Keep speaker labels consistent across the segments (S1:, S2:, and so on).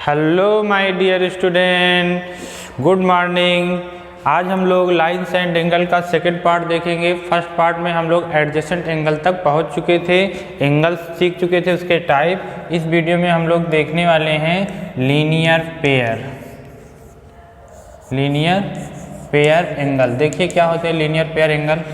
S1: Hello my dear student, good morning. आज हम लोग लाइन्स एंड एंगल का सेकंड पार्ट देखेंगे। फर्स्ट पार्ट में हम लोग एडजेसेंट एंगल तक पहुंच चुके थे, एंगल्स सीख चुके थे, उसके टाइप। इस वीडियो में हम लोग देखने वाले हैं लीनियर पेयर एंगल। देखिए क्या होते हैं linear pair angle.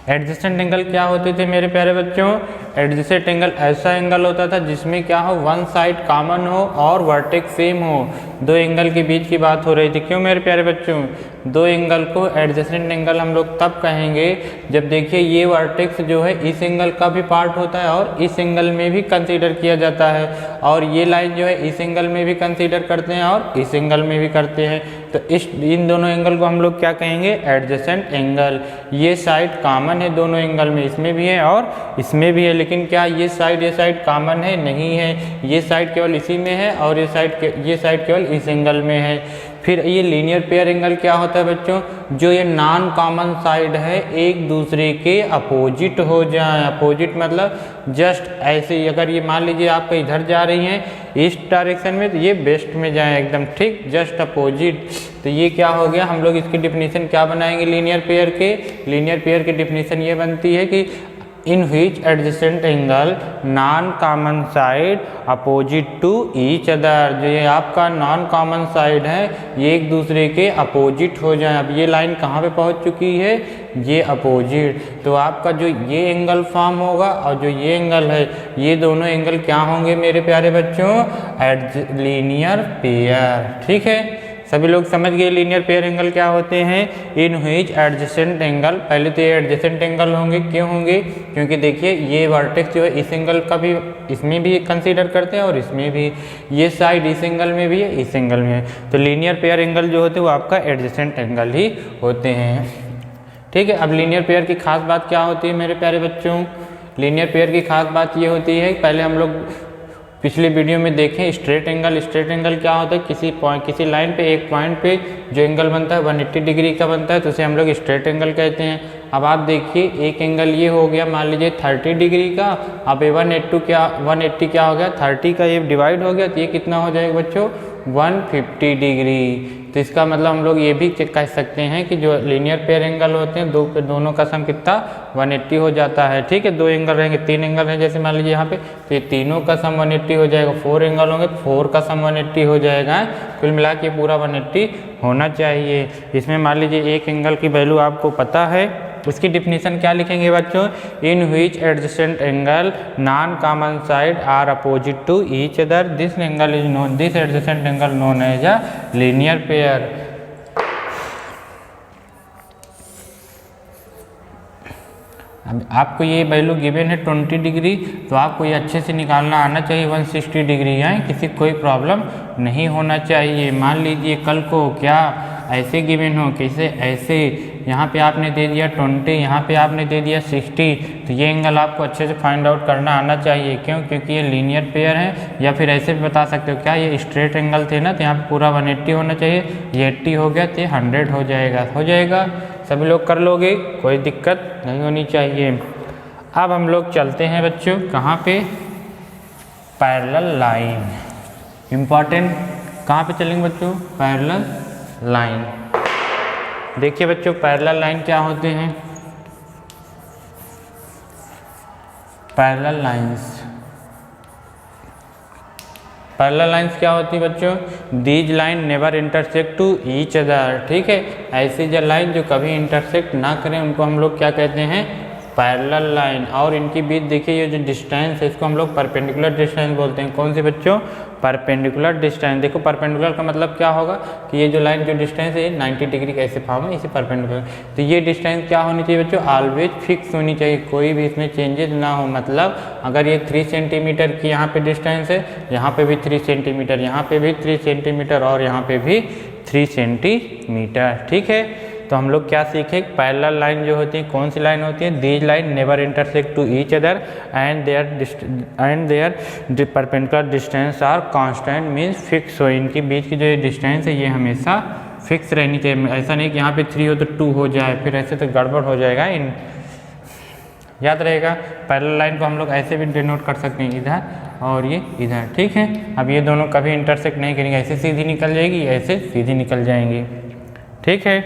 S1: Adjacent angle क्या होते थे मेरे प्यारे बच्चों? एडजेसेंट एंगल ऐसा एंगल होता था जिसमें क्या हो, वन साइड कॉमन हो और वर्टेक्स सेम हो। दो एंगल के बीच की बात हो रही थी। क्यों मेरे प्यारे बच्चों? दो एंगल को एडजेसेंट एंगल हम लोग तब कहेंगे जब देखिए ये वर्टेक्स जो है इस एंगल का भी पार्ट होता है और इस एंगल में भी कंसीडर किया जाता है, और ये लाइन जो है इस एंगल में भी कंसीडर करते हैं और इस एंगल में भी करते हैं। तो इन दोनों एंगल को हम लोग क्या कहेंगे? Adjacent angle. ये साइड कॉमन है दोनों एंगल में, इसमें भी है और इसमें भी है, लेकिन क्या ये साइड कॉमन है? नहीं है। ये साइड केवल इसी में है और ये साइड केवल इस एंगल में है। फिर ये लीनियर पेयर एंगल क्या होता है बच्चों? जो ये नॉन कॉमन साइड है एक दूसरे के अपोजिट हो जाए। अपोजिट मतलब जस्ट ऐसे ही, अगर ये मान लीजिए आप इधर जा रही हैं इस डायरेक्शन में, तो ये वेस्ट में जाए एकदम, ठीक, जस्ट अपोजिट। तो ये क्या हो गया? हम लोग इसकी डिफिनीशन क्या बनाएंगे लीनियर पेयर के? लीनियर पेयर की डिफिनीशन ये बनती है कि in which adjacent angle non common side opposite to each other. जो ये आपका नॉन कॉमन साइड है ये एक दूसरे के अपोजिट हो जाए। अब ये लाइन कहाँ पे पहुँच चुकी है? ये अपोजिट। तो आपका जो ये एंगल फॉर्म होगा और जो ये एंगल है, ये दोनों एंगल क्या होंगे मेरे प्यारे बच्चों? Linear pair. ठीक है, सभी लोग समझ गए लीनियर पेयर एंगल क्या होते हैं? इन व्हिच एडजेसेंट एंगल, पहले तो ये एडजेसेंट एंगल होंगे। क्यों होंगे? क्योंकि देखिए ये वर्टेक्स जो है इस एंगल का भी, इसमें भी कंसीडर करते हैं और इसमें भी। ये साइड इस एंगल में भी है, इस एंगल में है। तो लीनियर पेयर एंगल जो होते हैं वो आपका एडजेसेंट एंगल ही होते हैं। ठीक है, अब लीनियर पेयर की खास बात क्या होती है मेरे प्यारे बच्चों? लीनियर पेयर की खास बात ये होती है, पहले हम लोग पिछले वीडियो में देखें स्ट्रेट एंगल। स्ट्रेट एंगल क्या होता है? किसी लाइन पे एक पॉइंट पे जो एंगल बनता है 180 डिग्री का बनता है, तो उसे हम लोग स्ट्रेट एंगल कहते हैं। अब आप देखिए एक एंगल ये हो गया मान लीजिए 30 डिग्री का। अब 180 क्या हो गया? 30 का ये डिवाइड हो गया, तो ये कितना हो जाएगा बच्चों? 150 डिग्री। तो इसका मतलब हम लोग ये भी कह सकते हैं कि जो लीनियर पेयर एंगल होते हैं दोनों का सम कितना? 180 हो जाता है। ठीक है, दो एंगल रहेंगे, तीन एंगल हैं जैसे मान लीजिए यहाँ पे, तो ये तीनों का सम 180 हो जाएगा। 4 एंगल होंगे तो 4 का सम 180 हो जाएगा। कुल मिला के पूरा 180 होना चाहिए। इसमें मान लीजिए एक एंगल की वैल्यू आपको पता है, उसकी डिफिनीशन क्या लिखेंगे बच्चों? In which adjacent angle non common side are opposite to each other, this adjacent angle known as a linear pair. अब आपको ये वैल्यू गिवन है 20 डिग्री, तो आपको ये अच्छे से निकालना आना चाहिए 160 डिग्री है, किसी कोई प्रॉब्लम नहीं होना चाहिए। मान लीजिए कल को क्या ऐसे गिवन हो, कैसे ऐसे, यहाँ पे आपने दे दिया 20, यहाँ पे आपने दे दिया 60, तो ये एंगल आपको अच्छे से फाइंड आउट करना आना चाहिए। क्यों? क्योंकि ये लीनियर पेयर है। या फिर ऐसे भी बता सकते हो क्या ये स्ट्रेट एंगल थे ना, तो यहाँ पे पूरा 180 होना चाहिए, ये 80 हो गया तो 100 हो जाएगा। सभी लोग कर लोगे, कोई दिक्कत नहीं होनी चाहिए। अब हम लोग चलते हैं बच्चों कहाँ पे? Parallel line. इम्पॉर्टेंट, कहाँ पे चलेंगे बच्चों? Parallel line. देखिए बच्चों पैरेलल लाइन क्या होते हैं? पैरेलल लाइंस क्या होती है बच्चों? These line never intersect to each other. ठीक है, ऐसी जो लाइन जो कभी इंटरसेक्ट ना करें उनको हम लोग क्या कहते हैं? Parallel line. और इनकी बीच देखिए ये जो डिस्टेंस है इसको हम लोग परपेंडिकुलर डिस्टेंस बोलते हैं। कौन सी बच्चों? Perpendicular distance. देखो परपेंडिकुलर का मतलब क्या होगा कि ये जो लाइन जो डिस्टेंस है 90 डिग्री का ऐसे फॉर्म है, इसे परपेंडिकुलर। तो ये डिस्टेंस क्या होनी चाहिए बच्चों? ऑलवेज फिक्स होनी चाहिए, कोई भी इसमें चेंजेस ना हो। मतलब अगर ये 3 सेंटीमीटर की यहाँ पे डिस्टेंस है, यहाँ पे भी 3 सेंटीमीटर, यहाँ पे भी 3 सेंटीमीटर और यहाँ पे भी 3 सेंटीमीटर। ठीक है, तो हम लोग क्या सीखे? पैरेलल लाइन जो होती है कौन सी लाइन होती है? These line never intersect to each other and their perpendicular distance are constant, means fix हो। इनके बीच की जो डिस्टेंस है ये हमेशा फिक्स रहनी चाहिए। ऐसा नहीं कि यहाँ पे 3 हो तो 2 हो जाए, फिर ऐसे तो गड़बड़ हो जाएगा। याद रहेगा। पैरेलल लाइन को हम लोग ऐसे भी डिनोट कर सकते हैं, इधर और ये इधर, ठीक है। अब ये दोनों कभी इंटरसेक्ट नहीं करेंगे, ऐसे सीधी निकल जाएगी, ऐसे सीधी निकल जाएंगी, ठीक है।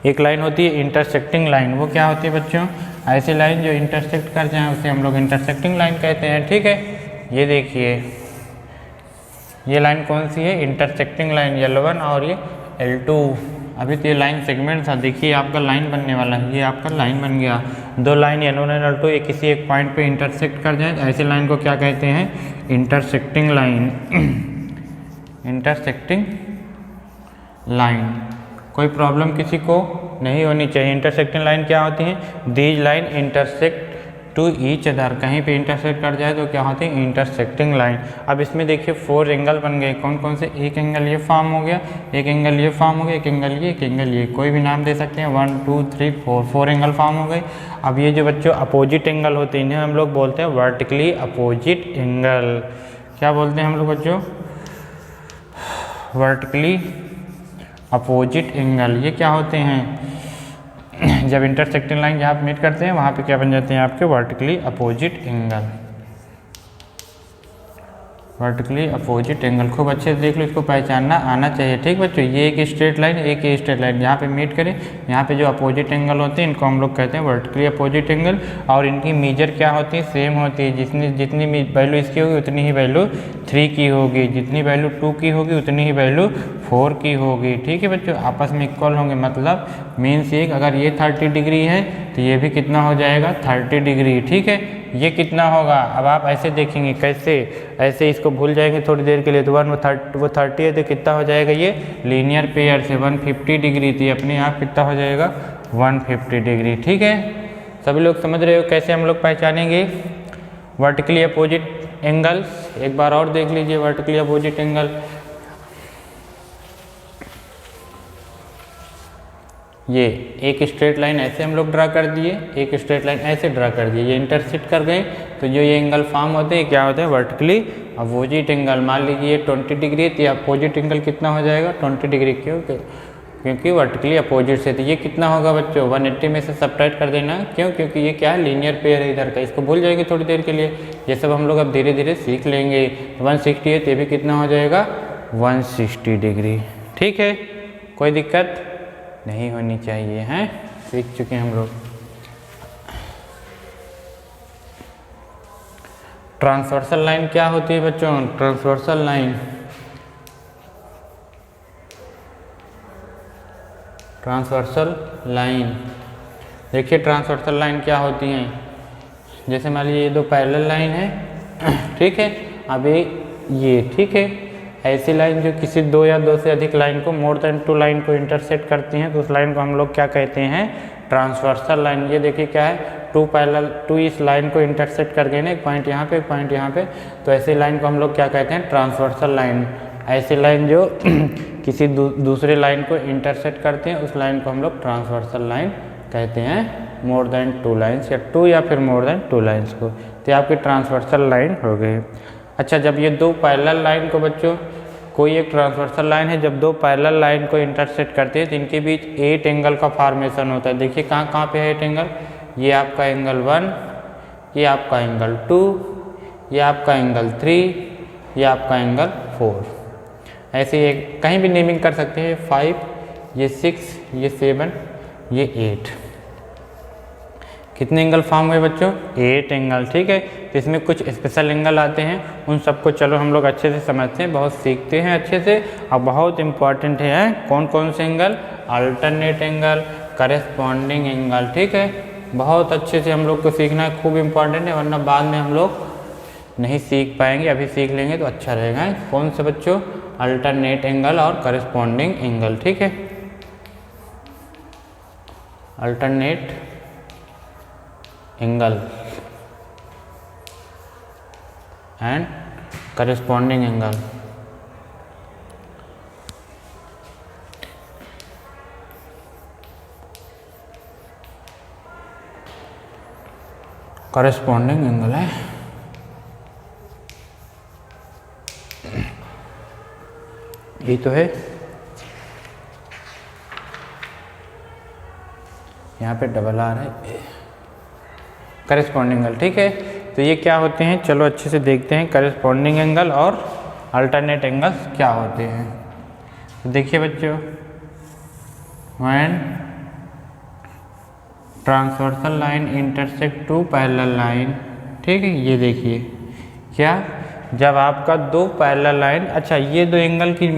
S1: एक लाइन होती है इंटरसेक्टिंग लाइन, वो क्या होती है बच्चों, ऐसी लाइन जो इंटरसेक्ट कर जाए उसे हम लोग इंटरसेक्टिंग लाइन कहते हैं, ठीक है। ये देखिए ये लाइन कौन सी है, इंटरसेक्टिंग लाइन, L1 और ये L2। अभी तो ये लाइन सेगमेंट था, देखिए आपका लाइन बनने वाला है, ये आपका लाइन बन गया। दो लाइन L1 और L2 एक किसी एक पॉइंट पे इंटरसेक्ट कर जाए, ऐसी लाइन को क्या कहते हैं, इंटरसेक्टिंग लाइन। इंटरसेक्टिंग लाइन, कोई प्रॉब्लम किसी को नहीं होनी चाहिए। इंटरसेक्टिंग लाइन क्या होती है, these line intersect to each other, कहीं पे इंटरसेक्ट कर जाए तो क्या होती है, इंटरसेक्टिंग लाइन। अब इसमें देखिए 4 एंगल बन गए, कौन कौन से, एक एंगल ये फॉर्म हो गया, एक एंगल ये फॉर्म हो गया, एक एंगल ये, एक एंगल ये, कोई भी नाम दे सकते हैं, 1 2 3 4, 4 एंगल फॉर्म हो गए। अब ये जो बच्चों अपोजिट एंगल होते हैं इन्हें हम लोग बोलते हैं वर्टिकली अपोजिट एंगल। क्या बोलते हैं हम लोग बच्चों, वर्टिकली अपोजिट एंगल। ये क्या होते हैं, जब इंटरसेक्टिंग लाइन जहाँ पे मीट करते हैं वहाँ पे क्या बन जाते हैं आपके vertically opposite angle. Vertically opposite angle खूब अच्छे से देख लो, इसको पहचानना आना चाहिए, ठीक बच्चों। ये एक स्ट्रेट लाइन, एक ये स्ट्रेट लाइन, यहाँ पे मीट करें, यहाँ पे जो अपोजिट एंगल होते हैं इनको हम लोग कहते हैं वर्टिकली अपोजिट एंगल। और इनकी मेजर क्या होती है, सेम होती है, जितनी वैल्यू इसकी होगी उतनी ही वैल्यू 3 की होगी, जितनी वैल्यू 2 की होगी उतनी ही वैल्यू 4 की होगी, ठीक है बच्चों। आपस में इक्वल होंगे, मतलब मीन्स ये अगर ये 30 डिग्री है तो ये भी कितना हो जाएगा, 30 डिग्री, ठीक है। ये कितना होगा, अब आप ऐसे देखेंगे, कैसे, ऐसे इसको भूल जाएंगे थोड़ी देर के लिए, तो वो 30 है तो कितना हो जाएगा, ये लीनियर पेयर से 150 डिग्री थी, अपने आप कितना हो जाएगा 150 डिग्री, ठीक है। सभी लोग समझ रहे हो कैसे हम लोग पहचानेंगे वर्टिकली अपोजिट एंगल्स। एक बार और देख लीजिए वर्टिकली अपोजिट एंगल। ये एक स्ट्रेट लाइन ऐसे हम लोग ड्रा कर दिए, एक स्ट्रेट लाइन ऐसे ड्रा कर दिए, ये इंटरसेक्ट कर गए, तो जो ये एंगल फॉर्म होते हैं क्या होते हैं, वर्टिकली अपोजिट एंगल। मान लीजिए 20 डिग्री है तो अपोजिट एंगल कितना हो जाएगा, 20 डिग्री, क्योंकि वर्टिकली अपोजिट से, तो ये कितना होगा बच्चों, 180 में से सब्ट्रैक्ट कर देना, क्यों, क्योंकि ये क्या है, लीनियर पेयर है इधर का। इसको भूल जाएंगे थोड़ी देर के लिए, ये सब हम लोग अब धीरे धीरे सीख लेंगे। 160 है तो भी कितना हो जाएगा 160 डिग्री, ठीक है। कोई दिक्कत नहीं होनी चाहिए, हैं, सीख चुके हैं हम लोग। ट्रांसवर्सल लाइन क्या होती है बच्चों, ट्रांसवर्सल लाइन, ट्रांसवर्सल लाइन, देखिए ट्रांसवर्सल लाइन क्या होती हैं। जैसे मान लीजिए ये दो पैरेलल लाइन है, ठीक है, अभी ये, ठीक है, ऐसी लाइन जो किसी दो या दो से अधिक लाइन को, मोर देन 2 लाइन को इंटरसेक्ट करती हैं, तो उस लाइन को हम लोग क्या कहते हैं, ट्रांसवर्सल लाइन। ये देखिए क्या है, 2 इस लाइन को इंटरसेक्ट कर गए ना, एक पॉइंट यहाँ पे, एक पॉइंट यहाँ पे, तो ऐसी लाइन को हम लोग क्या कहते हैं, ट्रांसवर्सल लाइन। ऐसी लाइन जो किसी दूसरे लाइन को इंटरसेक्ट करते हैं उस लाइन को हम लोग ट्रांसवर्सल लाइन कहते हैं, मोर देन 2 लाइन्स या 2 या फिर मोर देन 2 लाइन्स को, तो आपकी ट्रांसवर्सल लाइन हो गई। अच्छा, जब ये 2 पैरेलल लाइन को बच्चों, कोई एक ट्रांसवर्सल लाइन है, जब 2 पैरेलल लाइन को इंटरसेक्ट करते हैं तो इनके बीच 8 एंगल का फॉर्मेशन होता है। देखिए कहाँ कहाँ पे है 8 एंगल, ये आपका एंगल 1, ये आपका एंगल 2, ये आपका एंगल 3, ये आपका एंगल 4। ऐसे एक कहीं भी नेमिंग कर सकते हैं, 5, ये 6, ये 7, ये 8। कितने एंगल फॉर्म हुए बच्चों, 8 एंगल, ठीक है। तो इसमें कुछ स्पेशल एंगल आते हैं, उन सबको चलो हम लोग अच्छे से समझते हैं, बहुत सीखते हैं अच्छे से, और बहुत इंपॉर्टेंट है। कौन कौन से angle, alternate angle, corresponding angle, ठीक है। बहुत अच्छे से हम लोग को सीखना है, खूब इंपॉर्टेंट है, वरना बाद में हम लोग नहीं सीख पाएंगे, अभी सीख लेंगे तो अच्छा रहेगा। कौन से बच्चों, अल्टरनेट एंगल और करेस्पॉन्डिंग एंगल, ठीक है। Alternate angle and corresponding angle. Corresponding angle है, ये तो है, यहाँ पे डबल आर है, करेस्पॉन्डिंग एंगल, ठीक है। तो ये क्या होते हैं, चलो अच्छे से देखते हैं करेस्पॉन्डिंग एंगल और अल्टरनेट एंगल्स क्या होते हैं। तो देखिए बच्चों, when transversal line intersect two parallel line, ठीक है, ये देखिए क्या, जब आपका दो पैरेलल लाइन, अच्छा ये दो एंगल की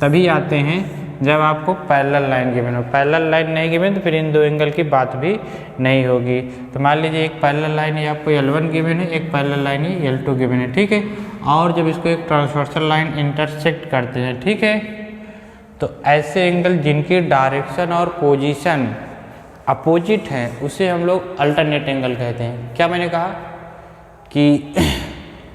S1: तभी आते हैं जब आपको पैरेलल लाइन गिवन हो। पैरेलल लाइन नहीं गिवन तो फिर इन दो एंगल की बात भी नहीं होगी। तो मान लीजिए एक पैरेलल लाइन ये आपको L1 गिवन है, एक पैरेलल लाइन ये L2 गिवन है, ठीक है। और जब इसको एक ट्रांसवर्सल लाइन इंटरसेक्ट करते हैं, ठीक है, तो ऐसे एंगल जिनकी डायरेक्शन और पोजीशन अपोजिट है उसे हम लोग अल्टरनेट एंगल कहते हैं। क्या मैंने कहा कि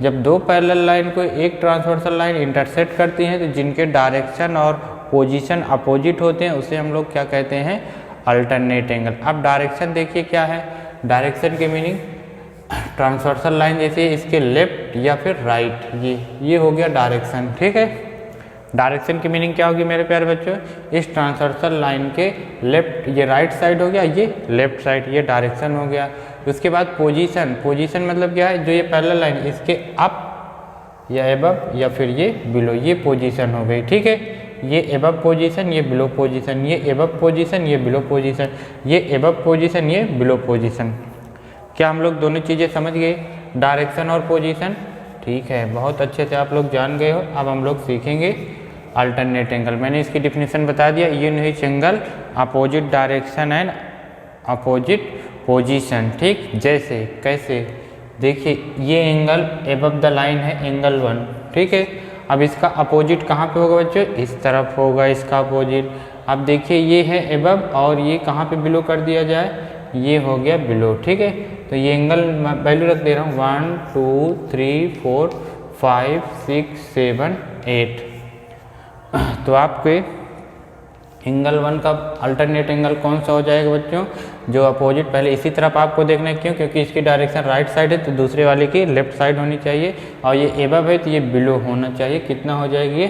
S1: जब दो पैरेलल लाइन को एक ट्रांसवर्सल लाइन इंटरसेक्ट करती हैं तो जिनके डायरेक्शन और पोजीशन अपोजिट होते हैं उसे हम लोग क्या कहते हैं, अल्टरनेट एंगल। अब डायरेक्शन देखिए क्या है, डायरेक्शन की मीनिंग ट्रांसवर्सल लाइन जैसे इसके लेफ्ट या फिर राइट, ये हो गया डायरेक्शन, ठीक है। डायरेक्शन की मीनिंग क्या होगी मेरे प्यारे बच्चों, इस ट्रांसवर्सल लाइन के लेफ्ट, ये राइट साइड हो गया, ये लेफ्ट साइड, ये डायरेक्शन हो गया। उसके बाद पोजीशन, पोजीशन मतलब क्या है, जो ये पैरेलल लाइन इसके अप या एबव या फिर ये बिलो, ये पोजीशन हो गई, ठीक है। ये एबव पोजीशन, ये बिलो पोजीशन, ये एबव पोजीशन, ये बिलो पोजीशन, ये एबव पोजीशन, ये बिलो पोजीशन। क्या हम लोग दोनों चीज़ें समझ गए, डायरेक्शन और पोजीशन, ठीक है, बहुत अच्छे से आप लोग जान गए हो। अब हम लोग सीखेंगे अल्टरनेट एंगल। मैंने इसकी डिफिनीशन बता दिया, unit angle opposite direction and opposite position, ठीक। जैसे कैसे, देखिए ये एंगल एबव द लाइन है, एंगल 1, ठीक है। अब इसका अपोजिट कहाँ पे होगा बच्चों, इस तरफ होगा इसका अपोजिट। अब देखिए ये है एबव और ये कहाँ पे बिलो कर दिया जाए, ये हो गया बिलो, ठीक है। तो ये एंगल वैल्यू रख दे रहा हूँ 1 2 3 4 5 6 7 8। तो आपके एंगल 1 का अल्टरनेट एंगल कौन सा हो जाएगा बच्चों, जो अपोजिट, पहले इसी तरफ आपको देखना है, क्यों, क्योंकि इसकी डायरेक्शन राइट साइड है तो दूसरे वाले की लेफ्ट साइड होनी चाहिए, और ये एबव है तो ये बिलो होना चाहिए। कितना हो जाएगी ये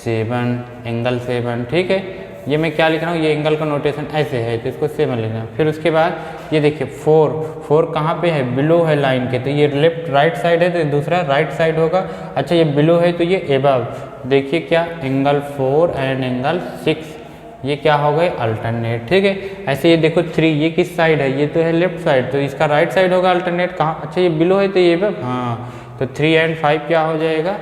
S1: 7, एंगल 7, ठीक है। ये मैं क्या लिख रहा हूँ, ये एंगल का नोटेशन ऐसे है तो इसको 7 लिखना। फिर उसके बाद ये देखिए 4 कहाँ पे है, बिलो है लाइन के, तो ये लेफ्ट राइट साइड है तो दूसरा राइट साइड होगा। अच्छा ये बिलो है तो ये एबव, देखिए क्या, एंगल 4 एंड एंगल 6, ये क्या हो गए अल्टरनेट, ठीक है। ऐसे ये देखो 3, ये किस साइड है, ये तो है लेफ्ट साइड, तो इसका राइट साइड होगा अल्टरनेट। कहाँ, अच्छा ये बिलो है तो ये एबव, हाँ, तो 3 एंड 5 क्या हो जाएगा,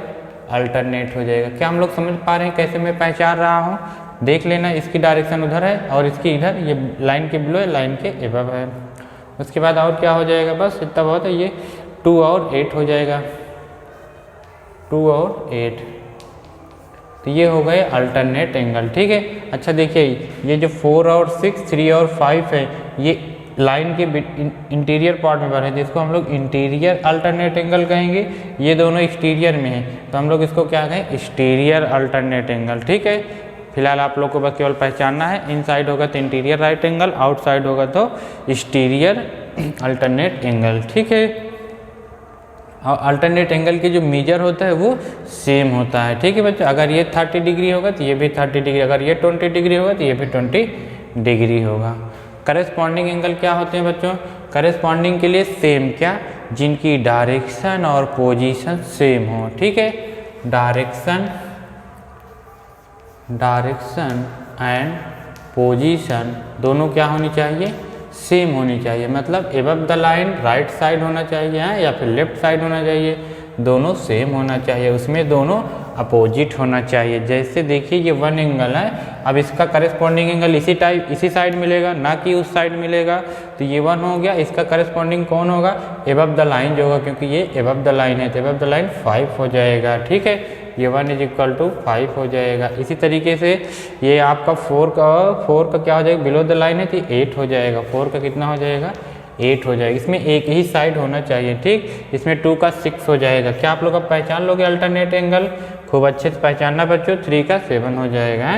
S1: अल्टरनेट हो जाएगा। क्या हम लोग समझ पा रहे हैं कैसे मैं पहचान रहा हूँ, देख लेना, इसकी डायरेक्शन उधर है और इसकी इधर, ये लाइन के बिलो है, लाइन के एबव है। उसके बाद और क्या हो जाएगा, बस इतना बहुत है, ये 2 और 8 हो जाएगा, 2 और 8, तो ये हो गए अल्टरनेट एंगल, ठीक है। अच्छा देखिए ये जो 4 और 6, 3 और 5 है, ये लाइन के इंटीरियर पार्ट में बने, जिसको हम लोग इंटीरियर अल्टरनेट एंगल कहेंगे। ये दोनों एक्सटीरियर में है तो हम लोग इसको क्या कहें, एक्सटीरियर अल्टरनेट एंगल, ठीक है। फिलहाल आप लोग को बस केवल पहचानना है, इनसाइड होगा तो इंटीरियर राइट एंगल, आउटसाइड होगा तो एक्सटीरियर अल्टरनेट एंगल, ठीक है। और अल्टरनेट एंगल के जो मेजर होता है वो सेम होता है, ठीक है बच्चों। अगर ये 30 डिग्री होगा तो ये भी 30 डिग्री, अगर ये 20 डिग्री होगा तो ये भी 20 डिग्री होगा। करेस्पॉन्डिंग एंगल क्या होते हैं बच्चों, करेस्पॉन्डिंग के लिए सेम, क्या, जिनकी डायरेक्शन और पोजीशन सेम हो, ठीक है। डायरेक्शन एंड पोजीशन दोनों क्या होनी चाहिए, सेम होनी चाहिए। मतलब above the line right side होना चाहिए है या फिर लेफ्ट साइड होना चाहिए, दोनों सेम होना चाहिए, उसमें दोनों अपोजिट होना चाहिए। जैसे देखिए ये 1 एंगल है, अब इसका करेस्पॉन्डिंग एंगल इसी साइड मिलेगा, ना कि उस साइड मिलेगा, तो ये 1 हो गया। इसका करेस्पॉन्डिंग कौन होगा, एबव द लाइन जो होगा, क्योंकि ये एबव द लाइन है तो एबव द लाइन 5 हो जाएगा, ठीक है। ये 1 = 5 हो जाएगा। इसी तरीके से ये आपका 4 का क्या हो जाएगा, बिलो द लाइन है तो 8 हो जाएगा, 4 का कितना हो जाएगा, 8 हो जाएगा। इसमें एक ही साइड होना चाहिए, ठीक। इसमें 2 का 6 हो जाएगा। क्या आप लोग अब पहचान लोगे अल्टरनेट एंगल, खूब अच्छे से पहचानना बच्चों। 3 का 7 हो जाएगा,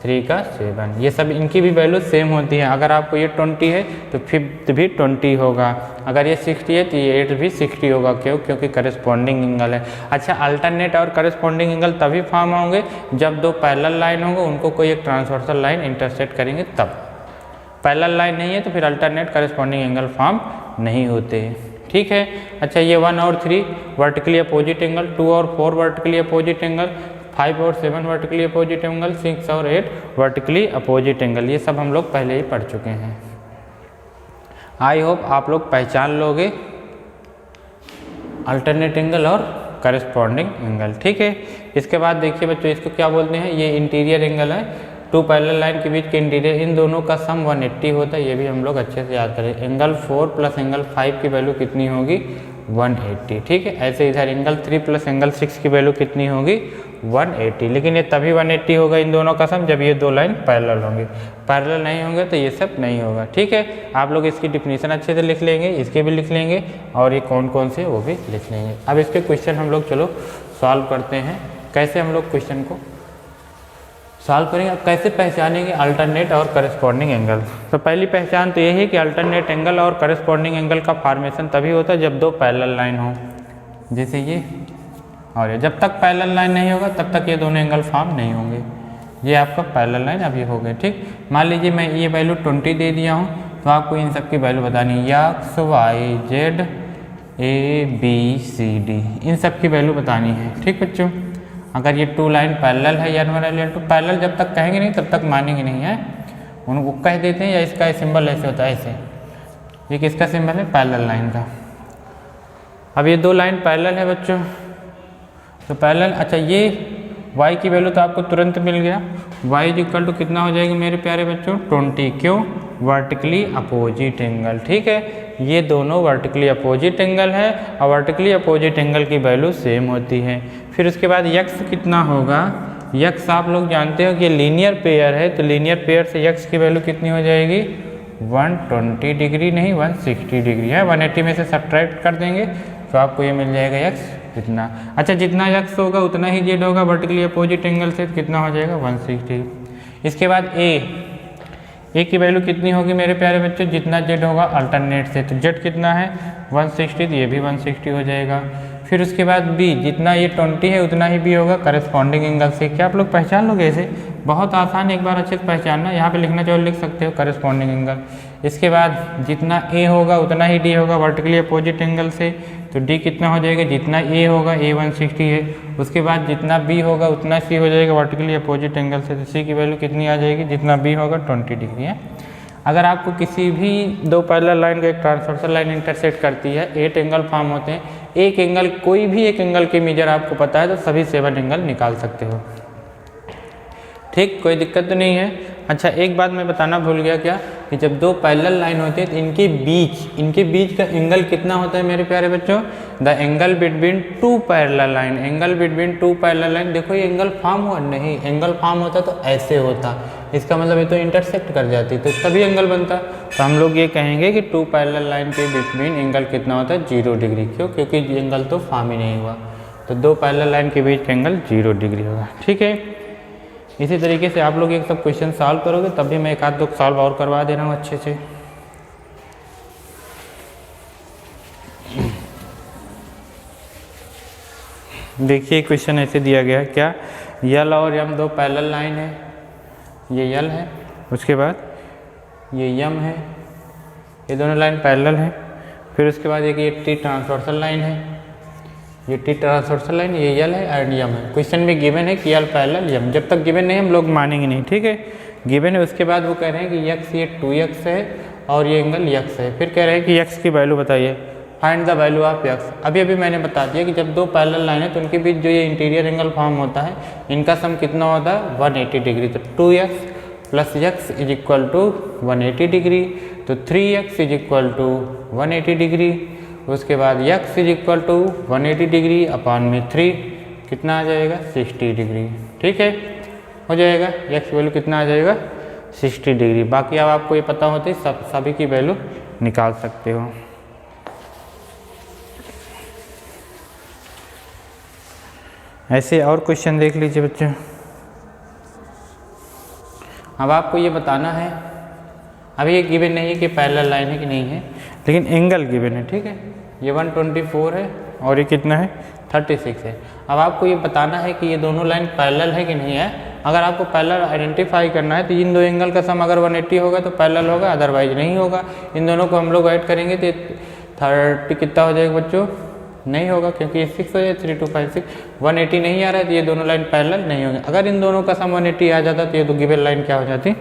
S1: 3 का 7, ये सब इनकी भी वैल्यू सेम होती है। अगर आपको ये 20 है तो 5 भी 20 होगा, अगर ये 60 है तो ये 8 भी 60 होगा, क्यों, क्योंकि करेस्पॉन्डिंग एंगल है। अच्छा अल्टरनेट और करेस्पॉन्डिंग एंगल तभी फॉर्म होंगे जब दो पैरेलल लाइन होंगे, उनको कोई एक ट्रांसवर्सल लाइन इंटरसेक्ट करेंगे तब। पैरेलल लाइन नहीं है तो फिर अल्टरनेट करेस्पॉन्डिंग एंगल फॉर्म नहीं होते। ठीक है। अच्छा ये 1 और 3 वर्टिकली अपोजिट एंगल, 2 और 4 वर्टिकली अपोजिट एंगल, 5 और 7 वर्टिकली अपोजिट एंगल, 6 और 8 वर्टिकली अपोजिट एंगल, ये सब हम लोग पहले ही पढ़ चुके हैं। आई होप आप लोग पहचान लोगे अल्टरनेट एंगल और करस्पॉन्डिंग एंगल। ठीक है। इसके बाद देखिए बच्चों, इसको क्या बोलते हैं, ये इंटीरियर एंगल है, 2 पैरेलल लाइन के बीच के इंटीरियर, इन दोनों का सम 180 होता है। ये भी हम लोग अच्छे से याद करें। एंगल 4 प्लस एंगल 5 की वैल्यू कितनी होगी, 180। ठीक है। ऐसे इधर एंगल 3 प्लस एंगल 6 की वैल्यू कितनी होगी, 180। लेकिन ये तभी 180 होगा इन दोनों का सम जब ये दो लाइन पैरेलल होंगे, पैरेलल नहीं होंगे तो ये सब नहीं होगा। ठीक है। आप लोग इसकी डिफिनीशन अच्छे से लिख लेंगे, इसके भी लिख लेंगे और ये कौन कौन से वो भी लिख लेंगे। अब इसके क्वेश्चन हम लोग चलो सॉल्व करते हैं। कैसे हम लोग क्वेश्चन को सॉल्व करेंगे, अब कैसे पहचानेंगे अल्टरनेट और करस्पॉन्डिंग एंगल। तो पहली पहचान तो यही है कि अल्टरनेट एंगल और करस्पॉन्डिंग एंगल का फॉर्मेशन तभी होता है जब दो पैरेलल लाइन हो, जैसे ये और ये। जब तक पैरेलल लाइन नहीं होगा तब तक ये दोनों एंगल फॉर्म नहीं होंगे। ये आपका पैरेलल लाइन अभी हो गए। ठीक। मान लीजिए मैं ये वैल्यू 20 दे दिया हूँ, तो आपको इन सब की वैल्यू बतानी है, X Y Z A B C D, इन सब की वैल्यू बतानी है। ठीक बच्चों। अगर ये 2 लाइन पैरेलल है या पैरेलल जब तक कहेंगे नहीं तब तक मानेंगे नहीं है, उनको कह देते हैं। या इसका सिंबल ऐसे होता है, ऐसे, ये किसका सिंबल है, पैरेलल लाइन का। अब ये 2 लाइन पैरेलल है बच्चों, तो पैरेलल। अच्छा ये y की वैल्यू तो आपको तुरंत मिल गया, y इक्वल टू कितना हो जाएगा मेरे प्यारे बच्चों, 20। क्यों, वर्टिकली अपोजिट एंगल। ठीक है। ये दोनों वर्टिकली अपोजिट एंगल है और वर्टिकली अपोजिट एंगल की वैल्यू सेम होती है। फिर उसके बाद यक्स कितना होगा, यक्स आप लोग जानते हो कि लीनियर पेयर है, तो लीनियर पेयर से यक्स की वैल्यू कितनी हो जाएगी, 120 डिग्री नहीं 160 डिग्री है। 180 में से सब्ट्रैक्ट कर देंगे तो आपको ये मिल जाएगा यक्स कितना। अच्छा जितना यक्स होगा उतना ही जेड होगा वर्टिकली अपोजिट एंगल से, तो कितना हो जाएगा 160। इसके बाद ए की वैल्यू कितनी होगी मेरे प्यारे बच्चों, जितना जेड होगा अल्टरनेट से, तो जेड कितना है 160, तो ये भी 160 हो जाएगा। फिर उसके बाद बी, जितना ये 20 है उतना ही बी होगा करस्पॉन्डिंग एंगल से। क्या आप लोग पहचान लोगे ऐसे, बहुत आसान, एक बार अच्छे से पहचानना। यहाँ पे लिखना चाहो लिख सकते हो करस्पॉन्डिंग एंगल। इसके बाद जितना ए होगा उतना ही डी होगा वर्टिकली अपोजिट एंगल से, तो डी कितना हो जाएगा, जितना ए होगा ए 160 है। उसके बाद जितना बी होगा उतना सी हो जाएगा वर्टिकली अपोजिट एंगल से, तो सी की वैल्यू कितनी आ जाएगी, जितना बी होगा 20 डिग्री है। अगर आपको किसी भी 2 पैरेलल लाइन का एक ट्रांसवर्सल लाइन इंटरसेक्ट करती है, 8 एंगल फॉर्म होते हैं। एक एंगल, कोई भी एक एंगल के मेजर आपको पता है तो सभी 7 एंगल निकाल सकते हो। ठीक, कोई दिक्कत तो नहीं है। अच्छा एक बात मैं बताना भूल गया, क्या कि जब 2 पैरेलल लाइन होती है तो इनके बीच का एंगल कितना होता है मेरे प्यारे बच्चों, the angle between 2 parallel line. Angle between 2 parallel line, देखो ये एंगल फॉर्म हुआ नहीं, एंगल फॉर्म होता तो ऐसे होता, इसका मतलब ये तो इंटरसेक्ट कर जाती तो तभी एंगल बनता। तो हम लोग ये कहेंगे कि 2 पैरेलल लाइन के बिटवीन एंगल कितना होता है, 0 डिग्री। क्यों, क्योंकि एंगल तो फॉर्म ही नहीं हुआ, तो 2 पैरेलल लाइन के बीच का एंगल 0 डिग्री होगा। ठीक है। इसी तरीके से आप लोग एक सब क्वेश्चन सॉल्व करोगे, तब भी मैं एक आध दो सॉल्व और करवा दे रहा हूँ अच्छे से। देखिए क्वेश्चन ऐसे दिया गया है, क्या यल और यम 2 पैरेलल लाइन है, ये यल है, उसके बाद ये यम है, ये दोनों लाइन पैरेलल है। फिर उसके बाद एक ये टी ट्रांसवर्सल लाइन है, ये टी ट्रांसवर्सल लाइन, ये यल है एंड यम है। क्वेश्चन में गिवन है कि यल पैरेलल यम, जब तक गिवन नहीं हम लोग मानेंगे नहीं। ठीक है। गिवन है, उसके बाद वो कह रहे हैं कि यक्स ये 2x है और ये एंगल यक्स है। फिर कह रहे हैं कि यक्स की वैल्यू बताइए, find the value of x. अभी मैंने बता दिया कि जब 2 पैरेलल लाइन है तो उनके बीच जो ये इंटीरियर एंगल फॉर्म होता है, इनका सम कितना होता है 180 डिग्री। तो 2x plus x is equal to 180 degree, तो 3x is equal to 180 degree. उसके बाद x is equal to 180 degree upon में 3, कितना आ जाएगा 60 डिग्री। ठीक है, हो जाएगा। यक्स वैल्यू कितना आ जाएगा 60 डिग्री। बाकी अब आपको ये पता होते सभी की वैल्यू निकाल सकते हो। ऐसे और क्वेश्चन देख लीजिए बच्चों। अब आपको ये बताना है, अभी ये गिवन नहीं है कि पैरेलल लाइन है कि नहीं है, लेकिन एंगल गिवन है। ठीक है, ये 124 है और ये कितना है 36 है। अब आपको ये बताना है कि ये दोनों लाइन पैरेलल है कि नहीं है। अगर आपको पैरेलल आइडेंटिफाई करना है तो इन 2 एंगल का सम अगर 180 होगा तो पैरेलल होगा, अदरवाइज नहीं होगा। इन दोनों को हम लोग ऐड करेंगे तो 30 कितना हो जाएगा बच्चों, नहीं होगा क्योंकि ये 6 हो जाए, 3 2 5 6, 180 नहीं आ रहा है तो ये दोनों लाइन पैरेलल नहीं होंगे। अगर इन दोनों का सम 180 आ जाता तो ये तो गिवन लाइन क्या हो जाती,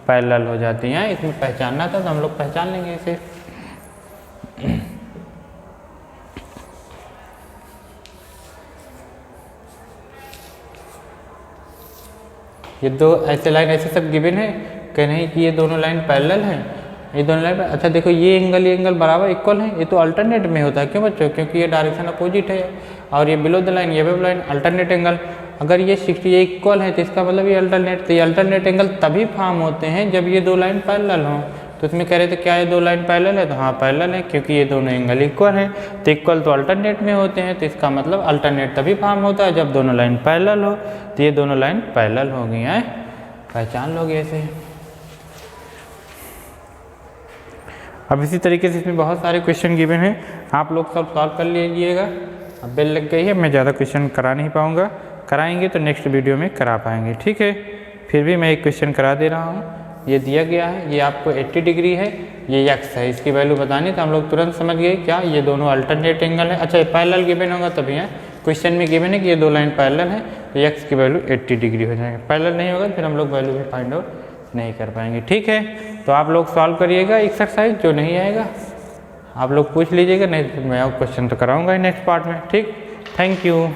S1: पैरेलल हो जाती है। इसमें पहचानना था तो हम लोग पहचान लेंगे इसे। ये दो ऐसे लाइन ऐसे सब गिवन है कि नहीं कि ये दोनों लाइन पैरेलल हैं, ये दोनों लाइन। अच्छा देखो ये एंगल बराबर इक्वल है, ये तो अल्टरनेट में होता है। क्यों बच्चों, क्योंकि ये डायरेक्शन अपोजिट है और ये बिलो द लाइन, ये अबव लाइन, अल्टरनेट एंगल। अगर ये 60 ये इक्वल है तो इसका मतलब ये अल्टरनेट, तो ये अल्टरनेट एंगल तभी फॉर्म होते हैं जब ये दो लाइन पैरेलल हों। तो इसमें कह रहे थे क्या ये दो लाइन पैरेलल है, तो हाँ पैरेलल है क्योंकि ये दोनों एंगल इक्वल हैं। तो इक्वल तो अल्टरनेट में होते हैं, तो इसका मतलब अल्टरनेट तभी फॉर्म होता है जब दोनों लाइन पैरेलल हो। तो ये दोनों लाइन पैरेलल हो गई हैं, पहचान लोगे ऐसे। अब इसी तरीके से इसमें बहुत सारे क्वेश्चन गिवन हैं, आप लोग सब सॉल्व कर लीजिएगा। अब बेल लग गई है, मैं ज़्यादा क्वेश्चन करा नहीं पाऊँगा, कराएंगे तो नेक्स्ट वीडियो में करा पाएंगे, ठीक है। फिर भी मैं एक क्वेश्चन करा दे रहा हूँ। ये दिया गया है, ये आपको 80 डिग्री है, ये x है, इसकी वैल्यू बतानी तो हम लोग तुरंत समझ गए क्या ये दोनों अल्टरनेट एंगल है। अच्छा पैरेलल गिवन होगा तभी है, क्वेश्चन में गिवन है कि ये दो लाइन पैरेलल है तो x की वैल्यू 80 डिग्री हो जाएगा। पैरेलल नहीं होगा फिर हम लोग वैल्यू भी फाइंड आउट नहीं कर पाएंगे, ठीक है। तो आप लोग सॉल्व करिएगा एक्सरसाइज, जो नहीं आएगा आप लोग पूछ लीजिएगा, नहीं तो मैं क्वेश्चन तो कराऊंगा ही नेक्स्ट पार्ट में, ठीक। Thank you.